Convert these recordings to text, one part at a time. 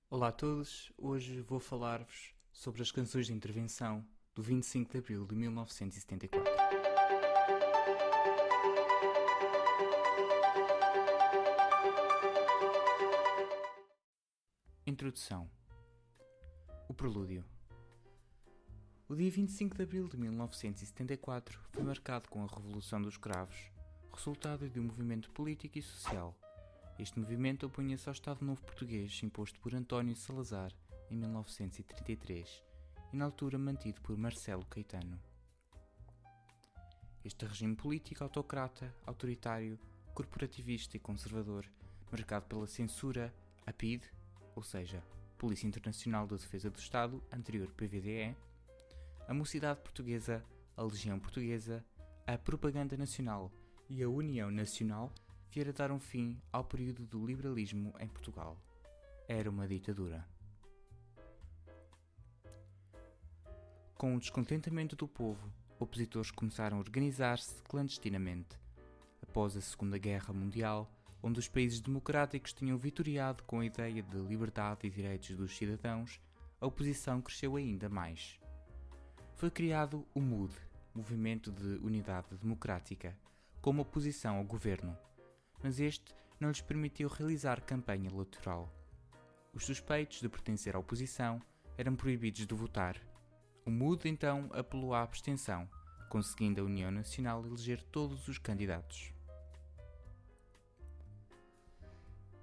Olá a todos, hoje vou falar-vos sobre as canções de intervenção do 25 de Abril de 1974. Introdução. O Prelúdio. O dia 25 de Abril de 1974 foi marcado com a Revolução dos Cravos, resultado de um movimento político e social. Este movimento opunha-se ao Estado Novo Português imposto por António Salazar em 1933 e na altura mantido por Marcelo Caetano. Este regime político autocrata, autoritário, corporativista e conservador, marcado pela censura, a PIDE, ou seja, Polícia Internacional de Defesa do Estado, anterior PVDE, a Mocidade Portuguesa, a Legião Portuguesa, a Propaganda Nacional e a União Nacional, viera dar um fim ao período do liberalismo em Portugal. Era uma ditadura. Com o descontentamento do povo, opositores começaram a organizar-se clandestinamente. Após a Segunda Guerra Mundial, onde os países democráticos tinham vitoriado com a ideia de liberdade e direitos dos cidadãos, a oposição cresceu ainda mais. Foi criado o MUD, Movimento de Unidade Democrática, como oposição ao governo, mas este não lhes permitiu realizar campanha eleitoral. Os suspeitos de pertencer à oposição eram proibidos de votar. O MUD então apelou à abstenção, conseguindo a União Nacional eleger todos os candidatos.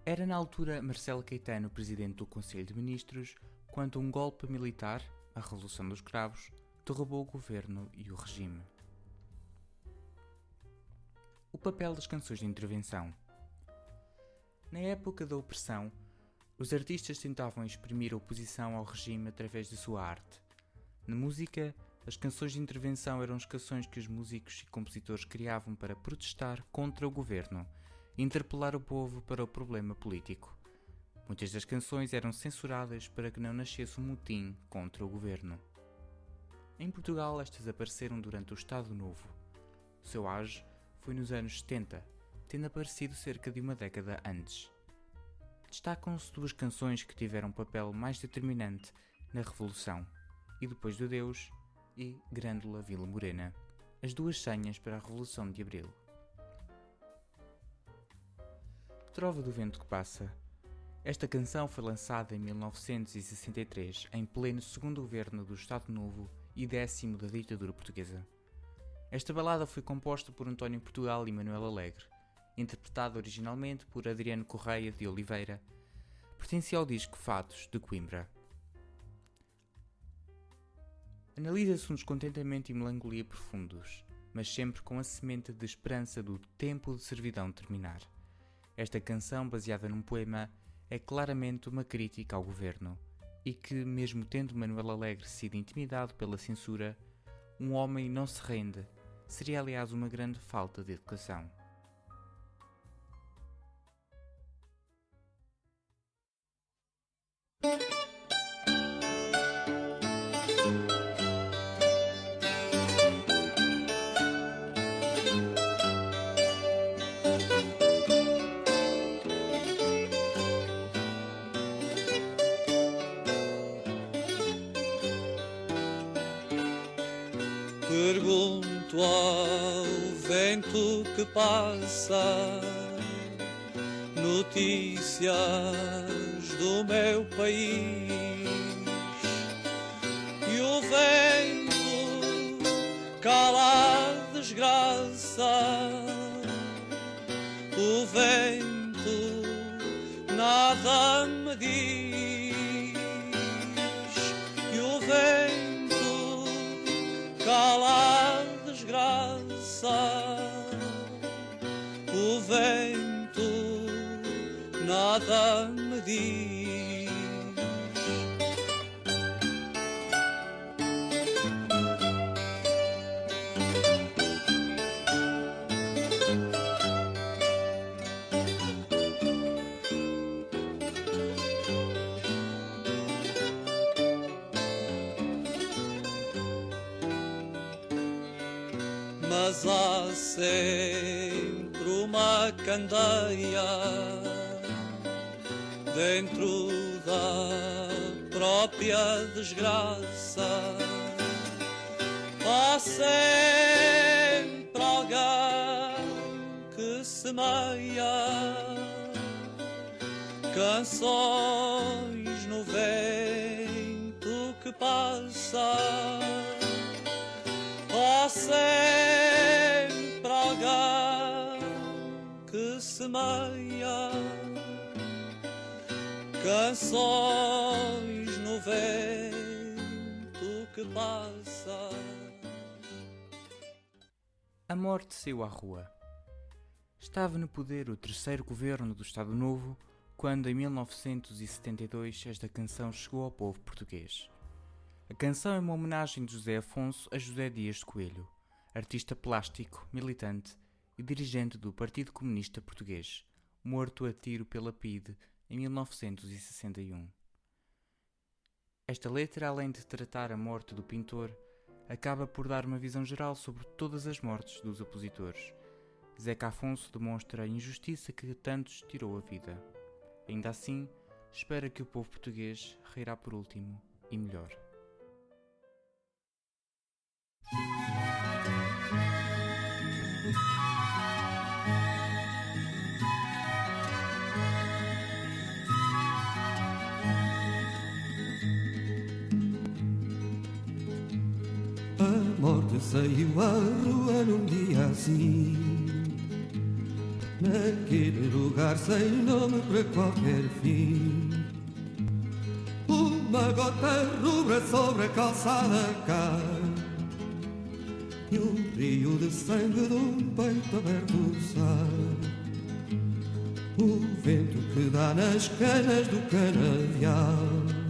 Era na altura Marcelo Caetano presidente do Conselho de Ministros, quando um golpe militar, a Revolução dos Cravos, derrubou o governo e o regime. O papel das canções de intervenção. Na época da opressão, os artistas tentavam exprimir a oposição ao regime através de sua arte. Na música, as canções de intervenção eram as canções que os músicos e compositores criavam para protestar contra o governo e interpelar o povo para o problema político. Muitas das canções eram censuradas para que não nascesse um motim contra o governo. Em Portugal, estas apareceram durante o Estado Novo. O seu auge foi nos anos 70, tendo aparecido cerca de uma década antes. Destacam-se duas canções que tiveram um papel mais determinante na Revolução, E Depois do Deus e Grândola Vila Morena, as duas senhas para a Revolução de Abril. Trova do Vento que Passa. Esta canção foi lançada em 1963, em pleno segundo governo do Estado Novo e 10º da ditadura portuguesa. Esta balada foi composta por António Portugal e Manuel Alegre, interpretada originalmente por Adriano Correia de Oliveira. Pertencia ao disco Fados, de Coimbra. Analisa-se um descontentamento e melancolia profundos, mas sempre com a semente de esperança do tempo de servidão terminar. Esta canção, baseada num poema, é claramente uma crítica ao governo, e que, mesmo tendo Manuel Alegre sido intimidado pela censura, um homem não se rende. Seria, aliás, uma grande falta de educação. Pergunto ao vento que passa notícias do meu país, e o vento cala a desgraça, o vento nada me diz, e o vento cala a desgraça, o vento nada me diz. Mas há sempre uma candeia dentro da própria desgraça. Há sempre alguém que semeia canções no vento que passa. Há sempre alguém que semeia canções no vento que passa. A morte saiu à rua. Estava no poder o terceiro governo do Estado Novo quando, em 1972, esta canção chegou ao povo português. A canção é uma homenagem de José Afonso a José Dias de Coelho, artista plástico, militante e dirigente do Partido Comunista Português, morto a tiro pela PIDE em 1961. Esta letra, além de tratar a morte do pintor, acaba por dar uma visão geral sobre todas as mortes dos opositores. Zeca Afonso demonstra a injustiça que a tantos tirou a vida. Ainda assim, espera que o povo português reirá por último e melhor. A morte saiu à rua num dia assim, naquele lugar sem nome para qualquer fim. Uma gota rubra sobre a calçada cai, e um rio de sangue de um peito aberto sai. O vento que dá nas canas do canavial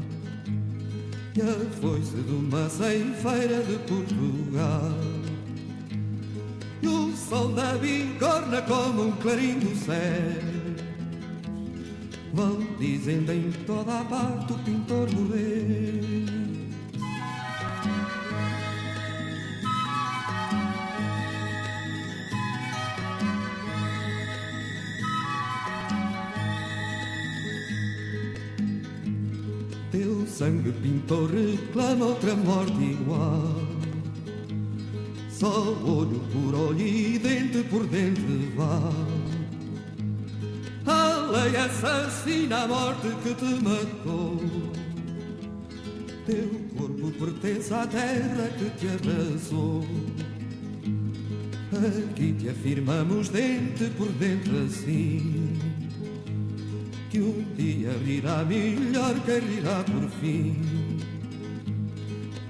e a foice de uma ceifeira de Portugal. E o sol da bigorna como um clarim do céu, vão dizendo em toda a parte o pintor morreu. Teu sangue pintor reclama outra morte igual, só olho por olho e dente por dente vá. A lei assassina a morte que te matou, teu corpo pertence à terra que te abraçou. Aqui te afirmamos dente por dente assim, que um dia rirá melhor que rirá por fim.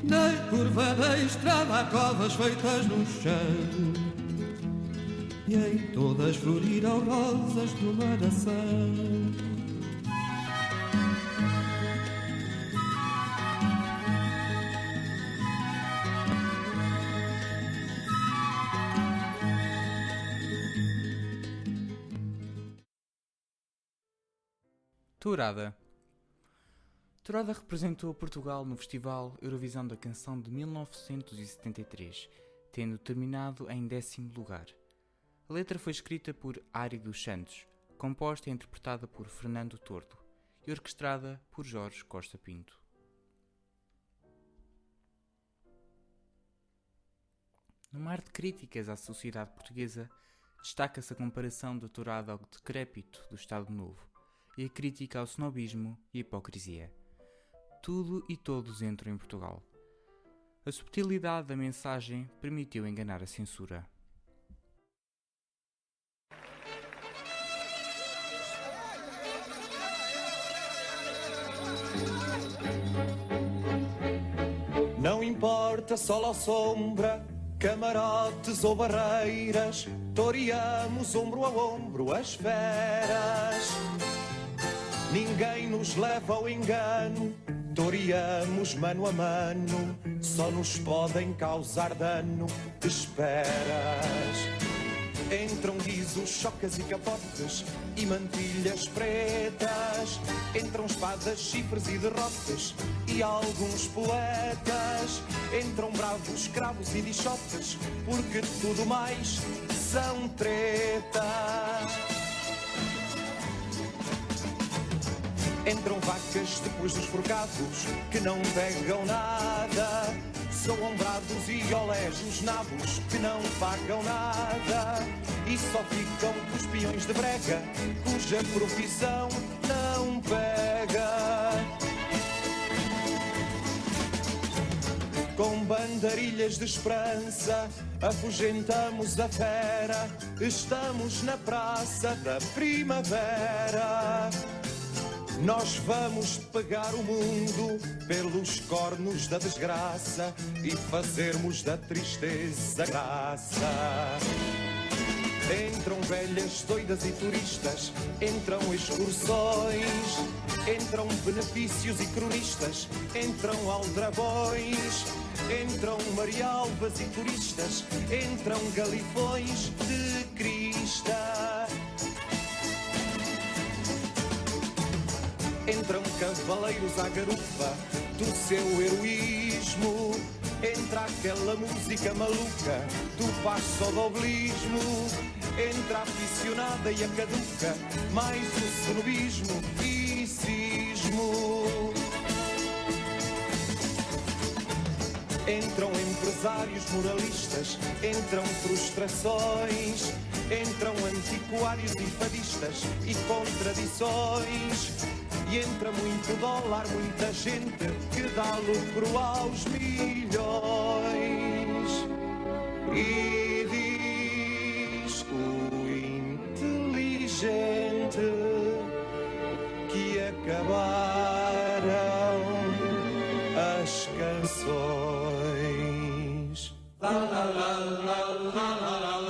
Na curva da estrada há covas feitas no chão, e em todas florirão rosas de uma nação. Tourada. Tourada representou Portugal no Festival Eurovisão da Canção de 1973, tendo terminado em 10º lugar. A letra foi escrita por Ari dos Santos, composta e interpretada por Fernando Tordo e orquestrada por Jorge Costa Pinto. No mar de críticas à sociedade portuguesa, destaca-se a comparação da tourada ao decrépito do Estado Novo e a crítica ao snobismo e hipocrisia. Tudo e todos entram em Portugal. A subtilidade da mensagem permitiu enganar a censura. Não importa sol ou sombra, camarotes ou barreiras, toreamos ombro a ombro as feras. Ninguém nos leva ao engano, toreamos mano a mano, só nos podem causar dano esperas. Entram guizos, chocas e capotes e mantilhas pretas, entram espadas, chifres e derrotas e alguns poetas, entram bravos, cravos e bichotes, porque tudo mais são tretas. Entram vacas depois dos forcados que não pegam nada. Soam brados e olés os nabos que não pagam nada. E só ficam os peões de brega cuja profissão não pega. Com bandarilhas de esperança afugentamos a fera. Estamos na praça da primavera. Nós vamos pegar o mundo pelos cornos da desgraça e fazermos da tristeza graça. Entram velhas doidas e turistas, entram excursões, entram benefícios e cronistas, entram aldrabões, entram marialvas e turistas, entram galifões de crista. Entram cavaleiros à garufa do seu heroísmo. Entra aquela música maluca do passo-doblismo. Entra a aficionada e a caduca, mais o cenobismo e cismo. Entram empresários moralistas, entram frustrações, entram antiquários e fadistas e contradições. E entra muito dólar, muita gente que dá lucro aos milhões. E diz o inteligente que acabaram as canções. La, la, la, la, la, la, la, la.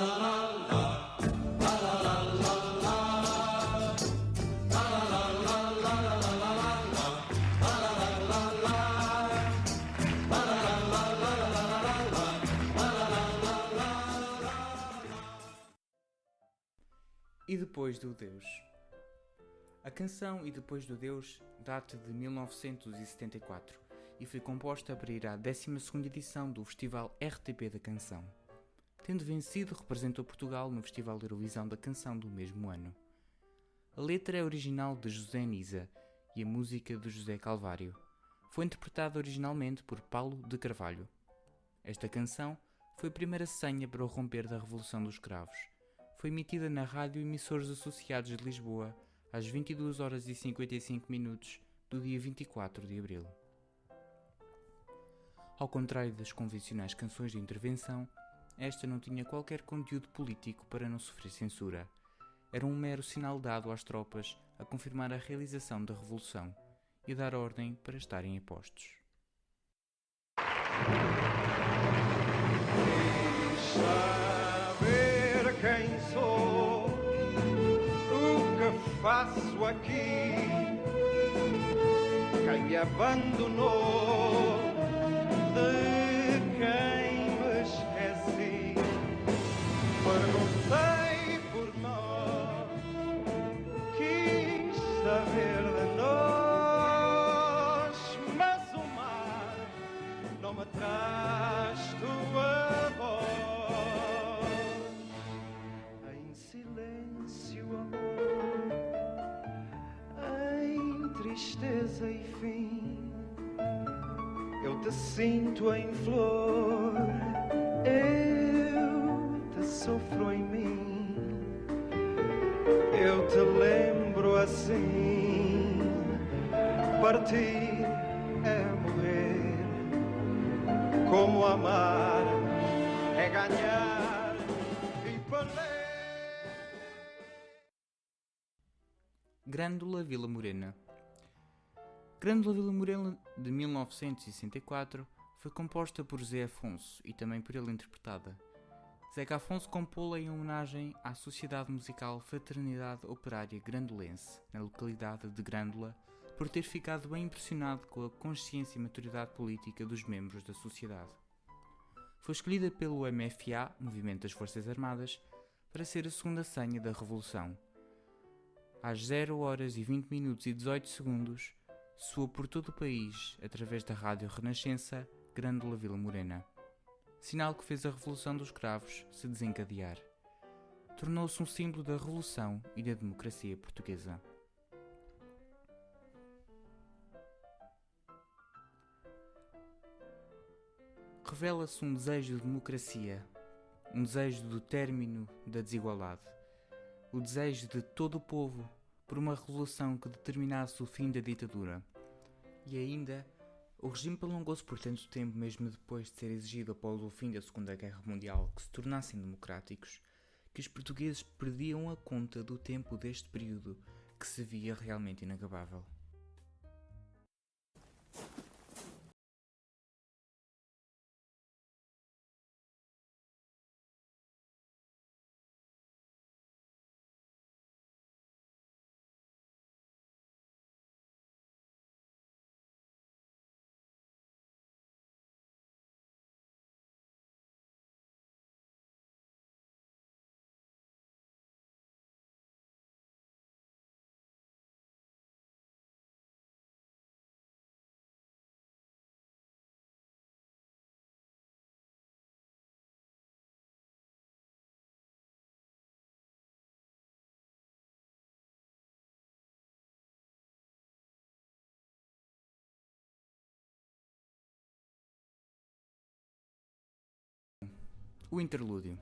E Depois do Deus. A canção E Depois do Deus data de 1974 e foi composta para ir à 12ª edição do Festival RTP da Canção. Tendo vencido, representou Portugal no Festival Eurovisão da Canção do mesmo ano. A letra é original de José Nisa e a música de José Calvário. Foi interpretada originalmente por Paulo de Carvalho. Esta canção foi a primeira senha para o romper da Revolução dos Cravos. Foi emitida na Rádio Emissores Associados de Lisboa às 22h55 do dia 24 de abril. Ao contrário das convencionais canções de intervenção, esta não tinha qualquer conteúdo político para não sofrer censura. Era um mero sinal dado às tropas a confirmar a realização da Revolução e dar ordem para estarem a postos. Saber quem sou, o que faço aqui, quem me abandonou, de quem me esqueci. Perguntei por nós, quis saber de nós, mas o mar não me traz tua voz. Em silêncio, amor, em tristeza e fim, eu te sinto em flor, eu te sofro em mim, eu te lembro assim. Partir é morrer, como amar é ganhar e perder. Grândola Vila Morena. Grândola Vila Morena, de 1964, foi composta por Zé Afonso e também por ele interpretada. Zeca Afonso compô-la em homenagem à Sociedade Musical Fraternidade Operária Grandolense, na localidade de Grândola, por ter ficado bem impressionado com a consciência e maturidade política dos membros da sociedade. Foi escolhida pelo MFA, Movimento das Forças Armadas, para ser a segunda senha da Revolução. Às 0h20 e 18 soou por todo o país, através da Rádio Renascença, Grândola Vila Morena. Sinal que fez a Revolução dos Cravos se desencadear. Tornou-se um símbolo da Revolução e da democracia portuguesa. revela-se um desejo de democracia, um desejo do término da desigualdade, o desejo de todo o povo por uma revolução que determinasse o fim da ditadura. E ainda, o regime prolongou-se por tanto tempo, mesmo depois de ser exigido após o fim da Segunda Guerra Mundial que se tornassem democráticos, que os portugueses perdiam a conta do tempo deste período que se via realmente inacabável. O interlúdio.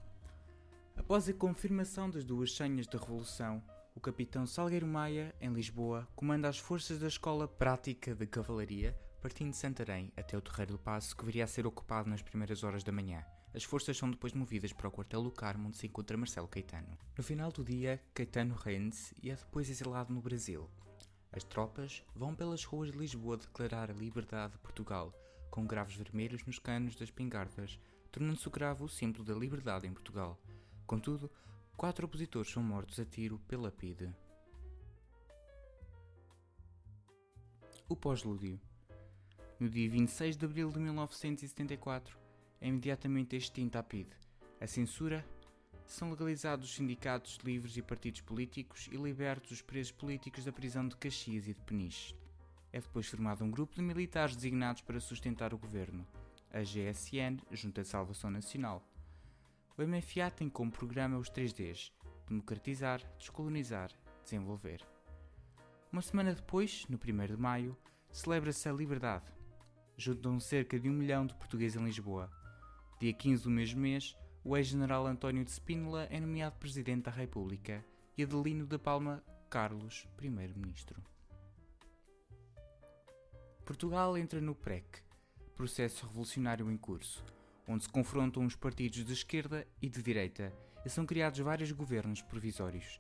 Após a confirmação das duas senhas da Revolução, o capitão Salgueiro Maia, em Lisboa, comanda as forças da Escola Prática de Cavalaria, partindo de Santarém até o Terreiro do Paço, que viria a ser ocupado nas primeiras horas da manhã. As forças são depois movidas para o quartel do Carmo, onde se encontra Marcelo Caetano. No final do dia, Caetano rende-se e é depois exilado no Brasil. As tropas vão pelas ruas de Lisboa declarar a liberdade de Portugal, com gravos vermelhos nos canos das espingardas, tornando-se o cravo o símbolo da liberdade em Portugal. Contudo, 4 opositores são mortos a tiro pela PIDE. O pós-lúdio. No dia 26 de abril de 1974, é imediatamente extinta a PIDE. A censura, são legalizados os sindicatos livres e partidos políticos e libertos os presos políticos da prisão de Caxias e de Peniche. É depois formado um grupo de militares designados para sustentar o governo, a GSN, Junta de Salvação Nacional. O MFA tem como programa os 3Ds: democratizar, descolonizar, desenvolver. Uma semana depois, no 1º de maio, celebra-se a Liberdade. Juntam cerca de 1 milhão de portugueses em Lisboa. Dia 15 do mesmo mês, o ex-general António de Spínola é nomeado Presidente da República e Adelino da Palma Carlos, Primeiro-Ministro. Portugal entra no PREC, processo revolucionário em curso, onde se confrontam os partidos de esquerda e de direita e são criados vários governos provisórios.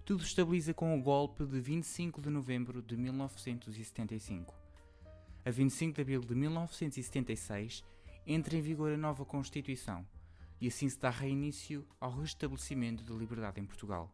Tudo estabiliza com o golpe de 25 de novembro de 1975. A 25 de abril de 1976 entra em vigor a nova Constituição e assim se dá reinício ao restabelecimento da liberdade em Portugal.